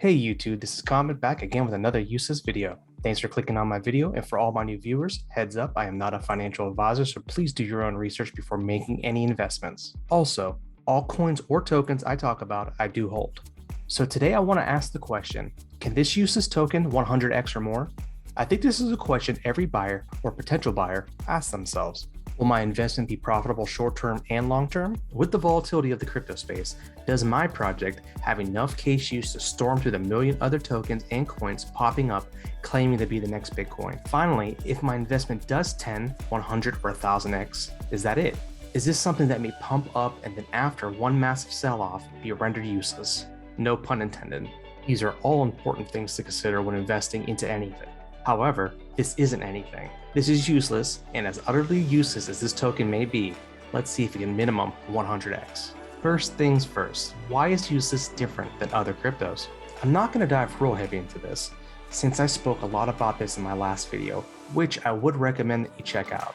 Hey YouTube, this is Comet back again with another useless video. Thanks for clicking on my video, and for all my new viewers, heads up, I am not a financial advisor, so please do your own research before making any investments. Also, all coins or tokens I talk about, I do hold. So today I want to ask the question, can this useless token 100x or more? I think this is a question every buyer or potential buyer asks themselves. Will my investment be profitable short-term and long-term? With the volatility of the crypto space, does my project have enough cash use to storm through the million other tokens and coins popping up claiming to be the next Bitcoin? Finally, if my investment does 10, 100, or 1000x, is that it? Is this something that may pump up and then after one massive sell-off be rendered useless? No pun intended. These are all important things to consider when investing into anything. However, this isn't anything. This is useless, and as utterly useless as this token may be, let's see if it can minimum 100x. First things first, why is useless different than other cryptos? I'm not going to dive real heavy into this, since I spoke a lot about this in my last video, which I would recommend that you check out.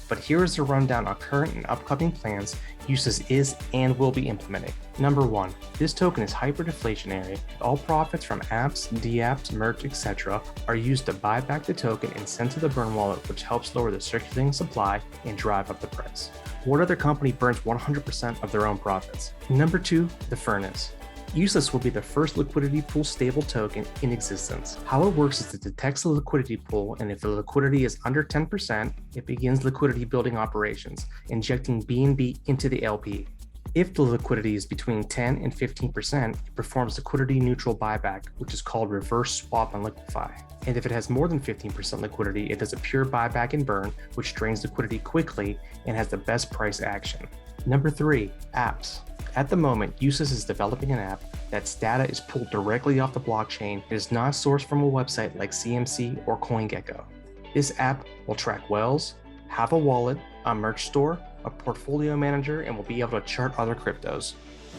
But here is a rundown on current and upcoming plans Useless is and will be implementing. Number 1, this token is hyperdeflationary. All profits from apps, dApps, merch, etc. are used to buy back the token and send to the burn wallet, which helps lower the circulating supply and drive up the price. What other company burns 100% of their own profits? Number 2, the furnace. Useless will be the first liquidity pool stable token in existence. How it works is it detects the liquidity pool, and if the liquidity is under 10%, it begins liquidity building operations, injecting BNB into the LP. If the liquidity is between 10 and 15%, it performs liquidity neutral buyback, which is called reverse swap and liquefy. And if it has more than 15% liquidity, it does a pure buyback and burn, which drains liquidity quickly and has the best price action. Number 3, apps. At the moment, Useless is developing an app that's data is pulled directly off the blockchain. It is not sourced from a website like CMC or CoinGecko. This app will track whales, have a wallet, a merch store, a portfolio manager, and will be able to chart other cryptos.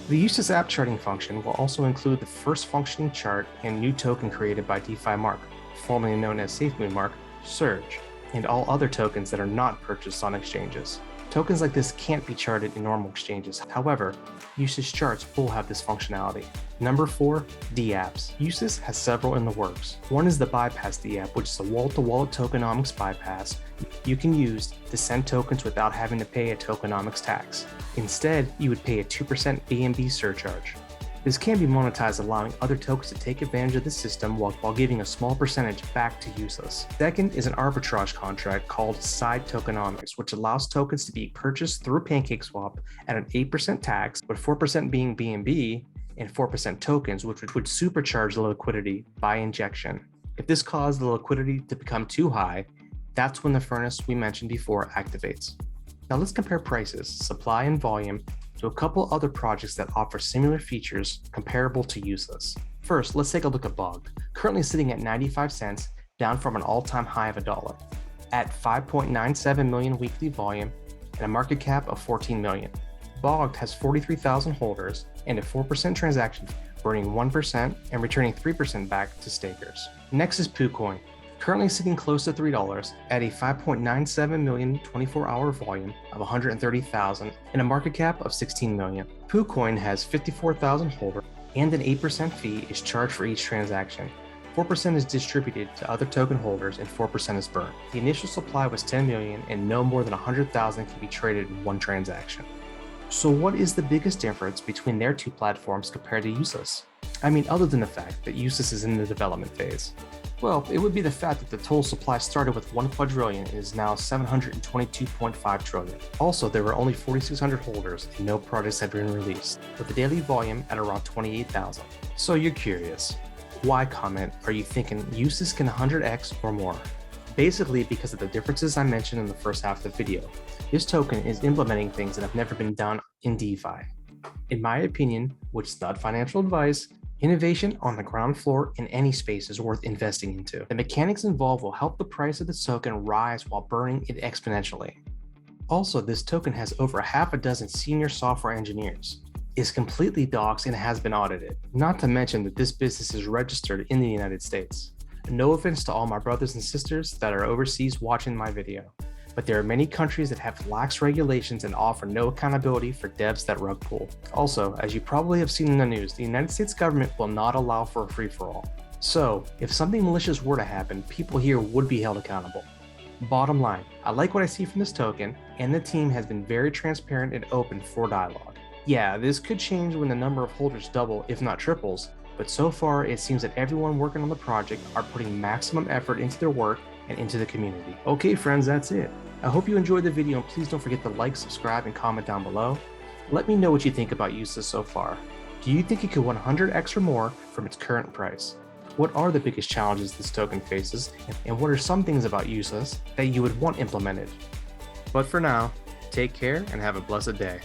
The Useless app charting function will also include the first functioning chart and new token created by DeFi Mark, formerly known as SafeMoon Mark, Surge, and all other tokens that are not purchased on exchanges. Tokens like this can't be charted in normal exchanges. However, Useless charts will have this functionality. Number 4, dApps. Useless has several in the works. One is the Bypass dApp, which is a wall-to-wallet tokenomics bypass you can use to send tokens without having to pay a tokenomics tax. Instead, you would pay a 2% BNB surcharge. This can be monetized, allowing other tokens to take advantage of the system while giving a small percentage back to Useless. Second is an arbitrage contract called Side Tokenomics, which allows tokens to be purchased through PancakeSwap at an 8% tax, with 4% being BNB and 4% tokens, which would supercharge the liquidity by injection. If this caused the liquidity to become too high, that's when the furnace we mentioned before activates. Now let's compare prices, supply, and volume to a couple other projects that offer similar features comparable to Useless. First, let's take a look at Bogged, currently sitting at 95 cents, down from an all-time high of $1, at 5.97 million weekly volume and a market cap of 14 million. Bogged has 43,000 holders and a 4% transaction fee, burning 1% and returning 3% back to stakers. Next is PooCoin, currently sitting close to $3 at a 5.97 million 24-hour volume of 130,000 and a market cap of 16 million. PooCoin has 54,000 holders and an 8% fee is charged for each transaction. 4% is distributed to other token holders and 4% is burned. The initial supply was 10 million and no more than 100,000 can be traded in one transaction. So what is the biggest difference between their two platforms compared to Useless? I mean, other than the fact that Useless is in the development phase. Well, it would be the fact that the total supply started with 1 quadrillion and is now 722.5 trillion. Also, there were only 4,600 holders and no projects had been released, with the daily volume at around 28,000. So you're curious, why, Comment, are you thinking Useless can 100x or more? Basically because of the differences I mentioned in the first half of the video. This token is implementing things that have never been done in DeFi. In my opinion, which is not financial advice, innovation on the ground floor in any space is worth investing into. The mechanics involved will help the price of this token rise while burning it exponentially. Also, this token has over half a dozen senior software engineers, is completely doxed and has been audited. Not to mention that this business is registered in the United States. No offense to all my brothers and sisters that are overseas watching my video, but there are many countries that have lax regulations and offer no accountability for devs that rug pull. Also, as you probably have seen in the news, the United States government will not allow for a free-for-all. So, if something malicious were to happen, people here would be held accountable. Bottom line, I like what I see from this token, and the team has been very transparent and open for dialogue. Yeah, this could change when the number of holders double, if not triples, but so far it seems that everyone working on the project are putting maximum effort into their work and into the community. Okay friends, that's it. I hope you enjoyed the video, and please don't forget to like, subscribe, and comment down below. Let me know what you think about USUS so far. Do you think it could 100x or more from its current price? What are the biggest challenges this token faces, and what are some things about USUS that you would want implemented? But for now, take care and have a blessed day.